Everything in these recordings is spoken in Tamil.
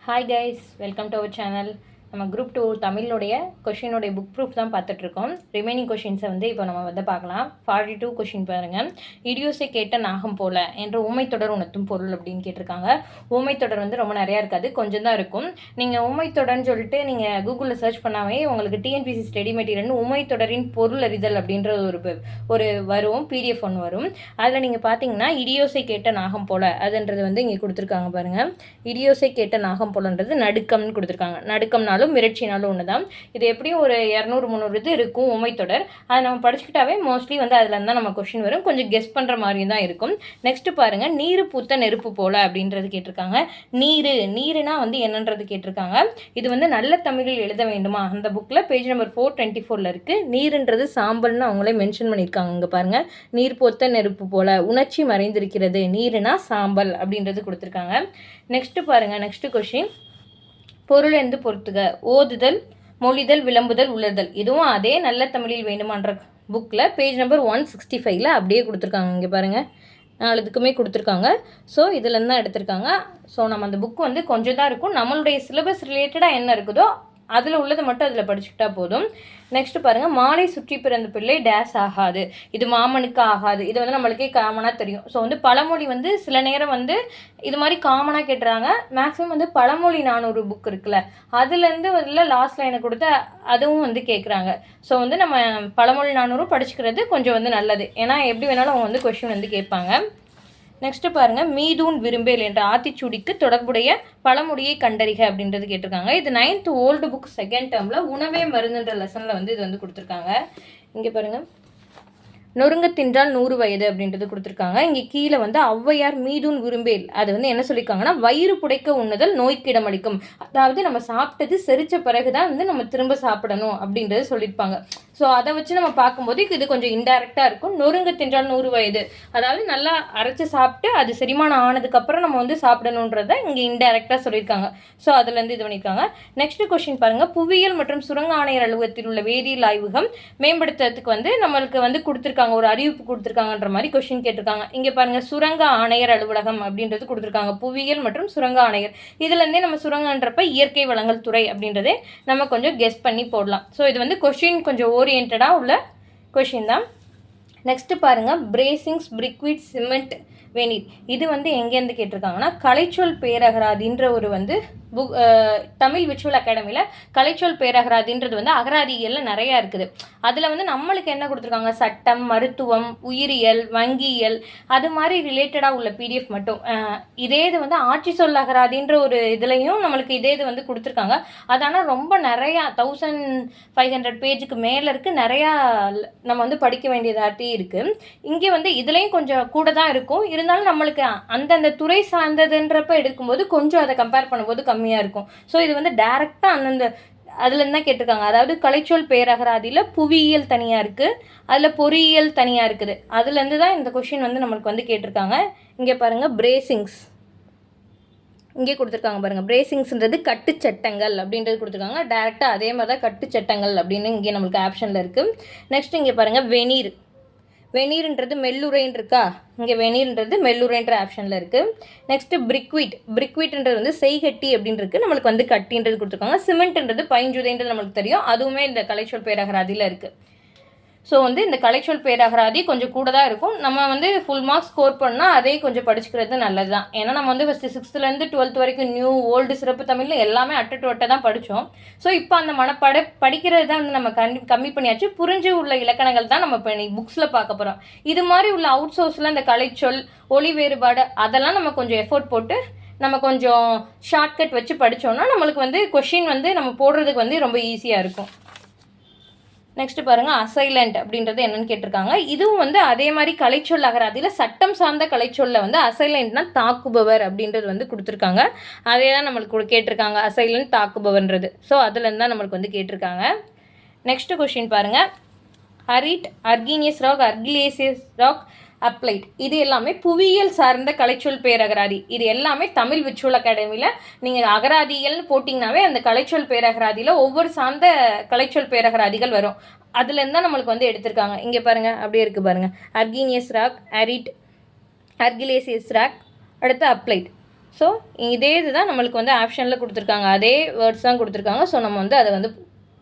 Hi guys, welcome to our channel. நம்ம குரூப் 2 தமிழோடைய கொஷினுடைய புக் ப்ரூஃப் தான் பார்த்துட்ருக்கோம். ரிமைனிங் கொஷின்ஸை இப்போ நம்ம பார்க்கலாம். 42 கொஷின் பாருங்கள். இடியோஸை கேட்ட நாகம் போல என்ற ஊமைத்தொடர் உணர்த்தும் பொருள் அப்படின்னு கேட்டிருக்காங்க. ஊமைத்தொடர் ரொம்ப நிறையா இருக்காது, கொஞ்சம் தான் இருக்கும். நீங்கள் ஊமைத்தொடர்னு சொல்லிட்டு நீங்கள் கூகுளில் சர்ச் பண்ணாவே உங்களுக்கு டிஎன்பிசி ஸ்டடி மெட்டீரியல்னு ஊமைத்தொடரின் பொருள் அறிதல் அப்படின்ற ஒரு வரும் பிடிஎஃப் ஒன்று வரும். அதில் நீங்கள் பார்த்தீங்கன்னா இடியோஸை கேட்ட நாகம் போல அதுன்றது இங்கே கொடுத்துருக்காங்க பாருங்கள். இடியோஸை கேட்ட நாகம் போலன்றது நடுக்கம்னு கொடுத்துருக்காங்க. நடுக்கம்னாலும் மிரட்சினாலும் ஒன்று தான். இது எப்படியும் ஒரு 200-300 இது இருக்கும் ஊமைத்தொடர். அதை நம்ம படிச்சுக்கிட்டாவே மோஸ்ட்லி அதில் இருந்தால் நம்ம கொஷின் வரும். கொஞ்சம் கெஸ் பண்ணுற மாதிரி தான் இருக்கும். நெக்ஸ்ட் பாருங்கள், நீரு பூத்த நெருப்பு போல அப்படின்றது கேட்டிருக்காங்க. நீருனா என்னன்றது கேட்டிருக்காங்க. இது நல்ல தமிழில் எழுத வேண்டுமா? அந்த புக்கில் பேஜ் நம்பர் 424 இருக்குது. நீருன்றது சாம்பல்னு அவங்களே மென்ஷன் பண்ணியிருக்காங்க. இங்கே பாருங்கள், நீர் பூத்த நெருப்பு போல, உணர்ச்சி மறைந்திருக்கிறது, நீருனா சாம்பல் அப்படின்றது கொடுத்துருக்காங்க. நெக்ஸ்ட் பாருங்கள், நெக்ஸ்ட் கொஷின், பொருள் என்று பொறுத்துக. ஓதுதல், மொழிதல், விளம்புதல், உலர்தல். இதுவும் அதே நல்ல தமிழில் வேண்டுமான்ற புக்கில் பேஜ் நம்பர் 165 அப்படியே கொடுத்துருக்காங்க. இங்கே பாருங்கள், 4 இதுக்குமே கொடுத்துருக்காங்க. ஸோ இதுலேருந்து தான் எடுத்திருக்காங்க. ஸோ நம்ம அந்த புக்கு கொஞ்சம் தான் இருக்கும். நம்மளுடைய சிலபஸ் ரிலேட்டடாக என்ன இருக்குதோ அதில் உள்ளதை மட்டும் அதில் படிச்சுக்கிட்டா போதும். நெக்ஸ்ட் பாருங்கள், மாலை சுற்றி பிறந்த பிள்ளை டேஸ் ஆகாது. இது மாமனுக்கு ஆகாது. இது நம்மளுக்கே காமனாக தெரியும். ஸோ பழமொழி சில நேரம் இது மாதிரி காமனாக கேட்டுறாங்க. மேக்ஸிமம் பழமொழி 400 புக் இருக்குல்ல, அதுலேருந்து லாஸ்ட் லைனை கொடுத்து அதுவும் கேட்குறாங்க. ஸோ நம்ம பழமொழி 400 படிச்சுக்கிறது கொஞ்சம் நல்லது. ஏன்னா எப்படி வேணாலும் அவங்க கொஷின் கேட்பாங்க. நெக்ஸ்ட் பாருங்கள், மீதூன் விரும்பேல் என்ற ஆத்திச்சூடிக்கு தொடர்புடைய பழமொழியை கண்டறிக அப்படின்றது கேட்டிருக்காங்க. இது 9th ஓல்டு புக் 2nd டேர்மில் உணவே மருந்துன்ற லெசனில் இது கொடுத்துருக்காங்க. இங்கே பாருங்கள், நொறுங்க தின்றால் 100 வயது அப்படின்றது கொடுத்துருக்காங்க. இங்கே கீழே ஔவையார் மீதூன் விரும்பேல் அது என்ன சொல்லியிருக்காங்கன்னா, வயிறு புடைக்க உண்ணுதல் நோய்க்கு இடமளிக்கும். அதாவது நம்ம சாப்பிட்டது செரிச்ச பிறகு தான் நம்ம திரும்ப சாப்பிடணும் அப்படின்றது சொல்லியிருப்பாங்க. ஸோ அதை வச்சு நம்ம பார்க்கும்போது இது கொஞ்சம் இன்டைரக்டாக இருக்கும். நொறுங்க தின்றால் 100 வயது, அதாவது நல்லா அரைச்சி சாப்பிட்டு அது செரிமானம் ஆனதுக்கப்புறம் நம்ம சாப்பிடணுன்றதை இங்கே இன்டைரக்டாக சொல்லியிருக்காங்க. ஸோ அதுலேருந்து இது பண்ணியிருக்காங்க. நெக்ஸ்ட் கொஸ்டின் பாருங்கள், புவியியல் மற்றும் சுரங்க ஆணையர் அலுவலகத்தில் உள்ள வேதியியல் ஆய்வகம் மேம்படுத்துறதுக்கு நம்மளுக்கு கொடுத்துருக்காங்க, ஒரு அறிவிப்பு கொடுத்துருக்காங்கன்ற மாதிரி கொஸ்டின் கேட்டிருக்காங்க. இங்கே பாருங்கள், சுரங்க ஆணையர் அலுவலகம் அப்படின்றது கொடுத்துருக்காங்க. புவியியல் மற்றும் சுரங்க ஆணையர், இதுலேருந்தே நம்ம சுரங்கன்றப்ப இயற்கை வளங்கள் துறை அப்படின்றதே நம்ம கொஞ்சம் கெஸ் பண்ணி போடலாம். ஸோ இது கொஸ்டின் கொஞ்சம் ஓரியன்டாக உள்ள கொஷின் தான். நெக்ஸ்ட் பாருங்கள், பிரேசிங்ஸ், பிரிக்விட், சிமெண்ட், வெனீர். இது எங்கேருந்து கேட்டிருக்காங்கன்னா, கலைச்சொல் பேரகராதின்ற ஒரு புக் தமிழ் விர்ச்சுவல் அகாடமியில் கலைச்சொல் பேரகராதின்றது அகராதிகளில் நிறையா இருக்குது. அதில் நம்மளுக்கு என்ன கொடுத்துருக்காங்க, சட்டம், மருத்துவம், உயிரியல், வங்கியியல், அது மாதிரி ரிலேட்டடாக உள்ள பிடிஎஃப் மட்டும். இதே இது ஆட்சி சொல் அகராதின்ற ஒரு இதுலேயும் நம்மளுக்கு இதே இது கொடுத்துருக்காங்க. அதனால் ரொம்ப நிறையா 1500 பேஜுக்கு மேலே இருக்குது. நிறையா நம்ம படிக்க வேண்டியதாட்டி இருக்குது. இங்கே இதுலேயும் கொஞ்சம் கூட தான் இருக்கும். இருந்தாலும் நம்மளுக்கு அந்தந்த துறை சார்ந்ததுன்றப்ப எடுக்கும்போது கொஞ்சம் அதை கம்பேர் பண்ணும்போது கம்மியாக இருக்கும். ஸோ இது டைரெக்டாக அந்தந்த அதுலேருந்து தான் கேட்டிருக்காங்க. அதாவது கலைச்சொல் பேரகராதியில் புவியியல் தனியாக இருக்குது, அதில் பொறியியல் தனியாக இருக்குது. அதுலேருந்து தான் இந்த கொஷின் நம்மளுக்கு கேட்டிருக்காங்க. இங்கே பாருங்கள், பிரேசிங்ஸ் இங்கே கொடுத்துருக்காங்க பாருங்கள். பிரேசிங்ஸ்ன்றது கட்டுச்சட்டங்கள் அப்படின்றது கொடுத்துருக்காங்க. டேரெக்டாக அதே மாதிரி தான் கட்டுச்சட்டங்கள் அப்படின்னு இங்கே நம்மளுக்கு ஆப்ஷனில் இருக்குது. நெக்ஸ்ட் இங்கே பாருங்கள், வெனீர். வெனீர்ன்றது மெல்லுரைன்னு இருக்கா, இங்கே வெனீர்ன்றது மெல்லுரைன்ற ஆப்ஷனில் இருக்குது. நெக்ஸ்ட்டு பிரிக்விட்ன்றது செய்கட்டி அப்படின்னு இருக்குது. நம்மளுக்கு கட்டின்றது கொடுத்துருக்காங்க. சிமெண்ட்ன்றது பைஞ்சுதைன்றது நம்மளுக்கு தெரியும், அதுவுமே இந்த கலைச்சொல் பேரகராதியில் இருக்குது. ஸோ இந்த கலைச்சொல் பேரகராதி கொஞ்சம் கூட தான் இருக்கும். நம்ம ஃபுல் மார்க்ஸ் ஸ்கோர் பண்ணால் அதே கொஞ்சம் படிச்சுக்கிறது நல்லது தான். ஏன்னா நம்ம ஃபஸ்ட்டு 6th-லேருந்து 12th வரைக்கும் நியூ ஓல்டு சிறப்பு தமிழில் எல்லாமே அட்டை தான் படித்தோம். ஸோ இப்போ அந்த படிக்கிறது தான் நம்ம கம்மி பண்ணியாச்சு. புரிஞ்சு உள்ள இலக்கணங்கள் தான் நம்ம இப்போ புக்ஸில் பார்க்க போகிறோம். இது மாதிரி உள்ள அவுட் சோர்ஸில் இந்த கலைச்சொல், ஒளி வேறுபாடு அதெல்லாம் நம்ம கொஞ்சம் எஃபோர்ட் போட்டு நம்ம கொஞ்சம் ஷார்ட்கட் வச்சு படித்தோம்னா நம்மளுக்கு கொஷின் நம்ம போடுறதுக்கு ரொம்ப ஈஸியாக இருக்கும். நெக்ஸ்ட் பாருங்கள், அசைலண்ட் அப்படின்றது என்னன்னு கேட்டிருக்காங்க. இதுவும் அதே மாதிரி கலைச்சொல் அகராதியில் சட்டம் சார்ந்த கலைச்சொல்ல அசைலண்ட்னா தாக்குபவர் அப்படின்றது கொடுத்துருக்காங்க. அதே தான் நம்மளுக்கு கேட்டிருக்காங்க, அசைலண்ட் தாக்குபவர்ன்றது. ஸோ அதுலேருந்து தான் நம்மளுக்கு கேட்டிருக்காங்க. நெக்ஸ்ட் கொஷின் பாருங்கள், அரிட், அர்கீனியஸ் ராக், அர்கிலேசியஸ் ராக், அப்ளைட். இது எல்லாமே புவியியல் சார்ந்த கலைச்சொல் பேரகராதி. இது எல்லாமே தமிழ் விர்ச்சுவல் அகாடமியில் நீங்கள் அகராதிகள்னு போட்டிங்கனாவே அந்த கலைச்சொல் பேரகராதியில் ஒவ்வொரு சார்ந்த கலைச்சொல் பேரகராதிகள் வரும். அதுலேருந்து தான் நம்மளுக்கு எடுத்திருக்காங்க. இங்கே பாருங்கள், அப்படியே இருக்குது பாருங்கள், அர்கீனியஸ் ராக், அரிட், அர்கிலேசியஸ் ராக், அடுத்து அப்ளைட். ஸோ இதே இதுதான் நம்மளுக்கு வந்து ஆப்ஷனில் கொடுத்துருக்காங்க, அதே வேர்ட்ஸ் தான் கொடுத்துருக்காங்க. ஸோ நம்ம வந்து அதை வந்து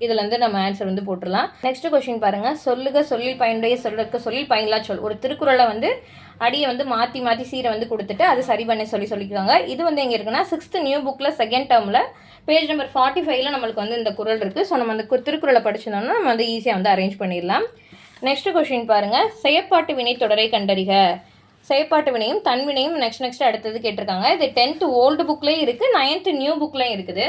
இதுலேருந்து நம்ம ஆன்சர் வந்து போட்டுடலாம். நெக்ஸ்ட் கொஸ்டின் பாருங்கள். சொல்லுக சொல்லில் பயனுடைய சொல்லுக்கு சொல்லில் பயனில்லா சொல். ஒரு திருக்குறளை வந்து அடியை வந்து மாற்றி மாற்றி சீரை வந்து கொடுத்துட்டு அது சரி பண்ணி சொல்லியிருக்காங்க. இது வந்து எங்கே இருக்குன்னா 6th நியூ புக்கில் 2nd டேர்மில் பேஜ் நம்பர் 45ல் நம்மளுக்கு வந்து இந்த குறள் இருக்குது. ஸோ நம்ம அந்த திருக்குறளை படிச்சிருந்தோம்னா நம்ம வந்து ஈஸியாக வந்து அரேஞ்ச் பண்ணிடலாம். நெக்ஸ்ட் கொஸ்டின் பாருங்கள். செயற்பாட்டு வினை தொடரை கண்டறிக. செயற்பாட்டு வினையும் தன்வினையும் நெக்ஸ்ட் அடுத்தது கேட்டிருக்காங்க. இது 10th ஓல்டு புக்லேயும் இருக்குது, 9th நியூ புக்லேயும் இருக்குது.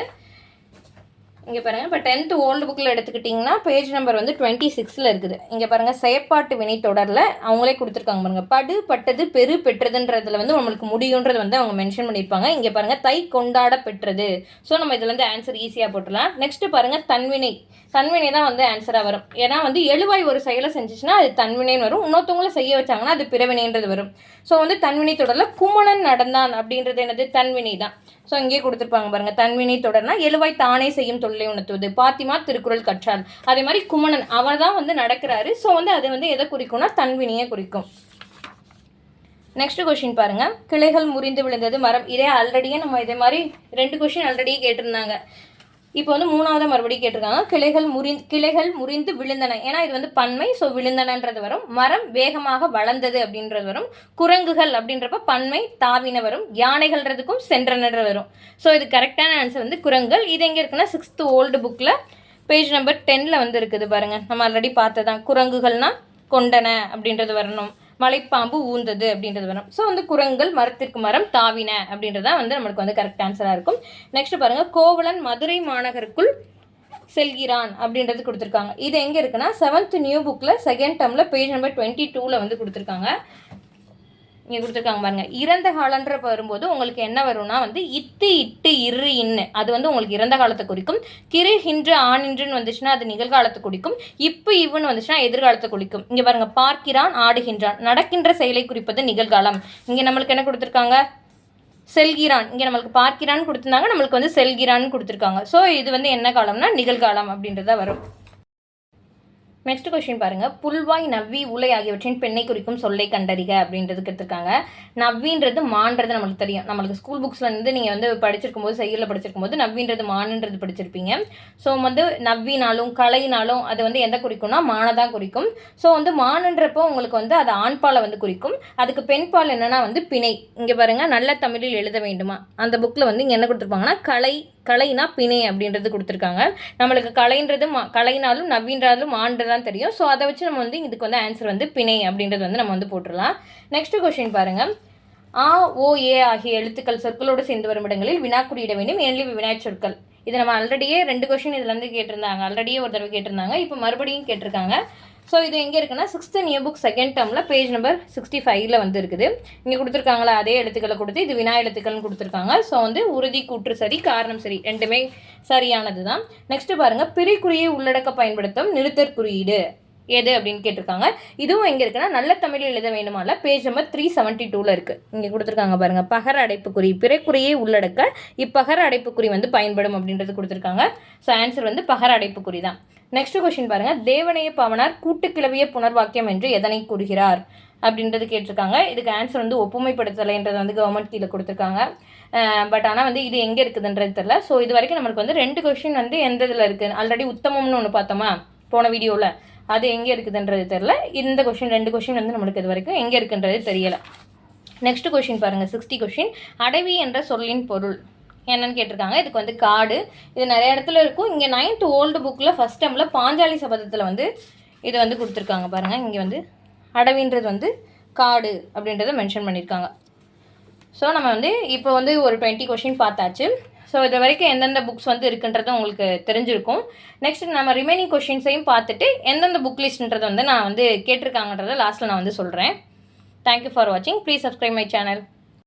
இங்கே பாருங்கள், இப்போ 10th ஓல்டு புக்கில் எடுத்துக்கிட்டிங்கன்னா பேஜ் நம்பர் வந்து 26ல் இருக்குது. இங்கே பாருங்கள், செயற்பாட்டு வினை தொடரில் அவங்களே கொடுத்துருக்காங்க பாருங்கள். படு பட்டது பெரு பெற்றதுன்றதுல வந்து நம்மளுக்கு முடியுன்றது வந்து அவங்க மென்ஷன் பண்ணியிருப்பாங்க. இங்கே பாருங்கள், தை கொண்டாட பெற்றது. ஸோ நம்ம இதில் வந்து ஆன்சர் ஈஸியாக போட்டுடலாம். நெக்ஸ்ட் பாருங்கள், தன்வினை. தன்வினை தான் வந்து ஆன்சராக வரும். ஏன்னா வந்து எழுவாய் ஒரு செயலை செஞ்சிச்சுன்னா அது தன்வினைன்னு வரும், இன்னொருத்தவங்களை செய்ய வச்சாங்கன்னா அது பிறவினைன்றது வரும். ஸோ வந்து தன்வினை தொடரில் குமணன் நடந்தான் அப்படின்றது என்னது? தன்வினை தான். ஸோ இங்கே கொடுத்துருப்பாங்க பாருங்கள், தன்வினை தொடர்னா எழுவாய் தானே செய்யும் தொழிலை உணர்த்துவது. பாத்திமா திருக்குறள் கற்றாள். அதே மாதிரி குமணன் அவர் தான் வந்து நடக்கிறாரு. ஸோ வந்து அது வந்து எதை குறிக்கும்னா தன்வினையை குறிக்கும். நெக்ஸ்ட் கொஸ்டின் பாருங்க. கிளைகள் முறிந்து விழுந்தது மரம். இதே ஆல்ரெடியே நம்ம இதே மாதிரி 2 கொஸ்டின் ஆல்ரெடியே கேட்டிருந்தாங்க. இப்போ வந்து 3வது மறுபடியும் கேட்டிருக்காங்க. கிளைகள் முறிந்து விழுந்தன. ஏன்னா இது வந்து பன்மை, ஸோ விழுந்தனன்றது வரும். மரம் வேகமாக வளர்ந்தது அப்படின்றது வரும். குரங்குகள் அப்படின்றப்ப பன்மை தாவின வரும். யானைகள்ன்றதுக்கும் சென்றனன்ற வரும். ஸோ இது கரெக்டான ஆன்சர் வந்து குரங்குகள். இது எங்கே இருக்குன்னா 6th ஓல்டு புக்கில் பேஜ் நம்பர் 10ல் வந்து இருக்குது பாருங்கள். நம்ம ஆல்ரெடி பார்த்ததான். குரங்குகள்னா கொண்டன அப்படின்றது வரணும். மலைப்பாம்பு ஊந்தது அப்படின்றது வரும். ஸோ வந்து குரங்குகள் மரத்திற்கு மரம் தாவின அப்படின்றதான் வந்து நம்மளுக்கு வந்து கரெக்ட் ஆன்சராக இருக்கும். நெக்ஸ்ட் பாருங்கள், கோவலன் மதுரை மாநகருக்குள் செல்கிறான் அப்படின்றது கொடுத்துருக்காங்க. இது எங்கே இருக்குன்னா 7th நியூ புக்கில் 2nd டேர்மில் பேஜ் நம்பர் 22ல் வந்து கொடுத்துருக்காங்க. இங்கே கொடுத்துருக்காங்க பாருங்க. இறந்த காலன்ற வரும்போது உங்களுக்கு என்ன வரும்னா வந்து இட்டு இட்டு இரு இன்னு, அது வந்து உங்களுக்கு இறந்த காலத்தை குறிக்கும். கிரு ஹின்று ஆனின்றுன்னு வந்துச்சுன்னா அது நிகழ்காலத்தை குறிக்கும். இப்பு இவ்வுன்னு வந்துச்சுன்னா எதிர்காலத்தை குறிக்கும். இங்கே பாருங்க, பார்க்கிறான் ஆடுகின்றான், நடக்கின்ற செயலை குறிப்பது நிகழ்காலம். இங்கே நம்மளுக்கு என்ன கொடுத்துருக்காங்க? செல்கிறான். இங்கே நம்மளுக்கு பார்க்கிறான்னு கொடுத்துருந்தாங்க, நம்மளுக்கு வந்து செல்கிறான்னு கொடுத்துருக்காங்க. ஸோ இது வந்து என்ன காலம்னா நிகழ்காலம் அப்படின்றத வரும். நெக்ஸ்ட் கொஸ்டின் பாருங்கள். புல்வாய் நவ்வி உலை ஆகியவற்றின் பெண்ணை குறிக்கும் சொல்லை கண்டறிக அப்படின்றது எடுத்துருக்காங்க. நவ்வின்றது மான்றது நம்மளுக்கு தெரியும். நம்மளுக்கு ஸ்கூல் புக்ஸில் இருந்து நீங்கள் வந்து படிச்சிருக்கும் போது செய்யல படிச்சிருக்கும் போது நவ்வின்றது மானுன்றது படிச்சிருப்பீங்க. ஸோ வந்து நவ்வினாலும் கலைனாலும் அது வந்து எந்த குறிக்கும்னா மானை தான் குறிக்கும். ஸோ வந்து மானுன்றப்போ உங்களுக்கு வந்து அது ஆண்பாலை வந்து குறிக்கும். அதுக்கு பெண்பால் என்னன்னா வந்து பிணை. இங்கே பாருங்கள், நல்ல தமிழில் எழுத வேண்டுமா அந்த புக்கில் வந்து இங்கே என்ன கொடுத்துருப்பாங்கன்னா கலைனா பிணை அப்படின்றது கொடுத்துருக்காங்க. நம்மளுக்கு கலைன்றது கலைனாலும் நவ்வின்றாலும் ஆண்டுதான் தெரியும். ஸோ அதை வச்சு நம்ம வந்து இதுக்கு வந்து ஆன்சர் வந்து பிணை அப்படின்றது வந்து நம்ம வந்து போட்டுடலாம். நெக்ஸ்ட் கொஸ்டின் பாருங்கள். ஆ ஓ ஏ ஆகிய எழுத்துக்கள் சொற்களோடு சேர்ந்து வரும் இடங்களில் வினாக்குறியிட வேண்டும். ஏனில் வினாச் சொற்கள். இது நம்ம ஆல்ரெடியே 2 கொஸ்டின் இதுல இருந்து கேட்டிருந்தாங்க. ஆல்ரெடியே ஒரு தடவை கேட்டிருந்தாங்க, இப்போ மறுபடியும் கேட்டிருக்காங்க. ஸோ இது எங்கே இருக்குன்னா 6th நியூ புக் 2nd டேர்மில் பேஜ் நம்பர் 65ல் வந்து இருக்குது. இங்கே கொடுத்துருக்காங்களா அதே எழுத்துக்களை கொடுத்து இது வினா எழுத்துக்கள்னு கொடுத்துருக்காங்க. ஸோ வந்து உறுதி கூற்று சரி, காரணம் சரி, ரெண்டுமே சரியானது தான். நெக்ஸ்ட் பாருங்கள், பிரிக்குறியை உள்ளடக்க பயன்படுத்தும் நிறுத்தற் குறியீடு எது அப்படின்னு கேட்டிருக்காங்க. இதுவும் எங்கே இருக்குன்னா நல்ல தமிழில் எழுத வேண்டுமால பேஜ் நம்பர் 372ல் இருக்குது. இங்கே கொடுத்துருக்காங்க பாருங்கள், பகர அடைப்புக்குறி பிறைக்குறியை உள்ளடக்க இப்பகர அடைப்புக்குறி வந்து பயன்படும் அப்படின்றது கொடுத்துருக்காங்க. ஸோ ஆன்சர் வந்து பகர அடைப்புக்குறி தான். நெக்ஸ்ட் கொஸ்டின் பாருங்கள். தேவனைய பவனார் கூட்டுக்கிளவிய புனர்வாக்கியம் என்று எதனை கூறுகிறார் அப்படின்றது கேட்டிருக்காங்க. இதுக்கு ஆன்சர் வந்து ஒப்புமைப்படுத்தலைன்றது வந்து கவர்மெண்ட் கீழே கொடுத்துருக்காங்க. பட் ஆனால் வந்து இது எங்கே இருக்குதுன்றது தெரியல. ஸோ இது வரைக்கும் நம்மளுக்கு வந்து 2 கொஸ்டின் வந்து எந்த இதில் இருக்குது. ஆல்ரெடி உத்தமம்னு ஒன்று பார்த்தோமா போன வீடியோவில், அது எங்கே இருக்குதுன்றது தெரியல. இந்த கொஸ்டின் 2 கொஸ்டின் வந்து நம்மளுக்கு இது வரைக்கும் எங்கே இருக்குன்றது தெரியலை. நெக்ஸ்ட் கொஸ்டின் பாருங்கள், 60 கொஸ்டின். அடவி என்ற சொல்லின் பொருள் என்னன்னு கேட்டிருக்காங்க. இதுக்கு வந்து காடு. இது நிறைய இடத்துல இருக்கும். இங்கே 9th ஓல்டு புக்கில் ஃபஸ்ட் டைமில் பாஞ்சாலி சபதத்தில் வந்து இது வந்து கொடுத்துருக்காங்க பாருங்கள். இங்கே வந்து அடவின்றது வந்து காடு அப்படின்றத மென்ஷன் பண்ணியிருக்காங்க. ஸோ நம்ம வந்து இப்போ வந்து ஒரு 20 கொஸ்டின் பார்த்தாச்சு. ஸோ இது வரைக்கும் எந்தெந்த புக்ஸ் வந்து இருக்குன்றது உங்களுக்கு தெரிஞ்சிருக்கும். நெக்ஸ்ட் நம்ம ரிமைனிங் கொஸ்டின்ஸையும் பார்த்துட்டு எந்தெந்த புக் லிஸ்ட்ன்றதை வந்து நான் வந்து கேட்டிருக்காங்கன்றதை லாஸ்ட்டில் நான் வந்து சொல்கிறேன். தேங்க்யூ ஃபார் வாட்சிங். Please subscribe my channel.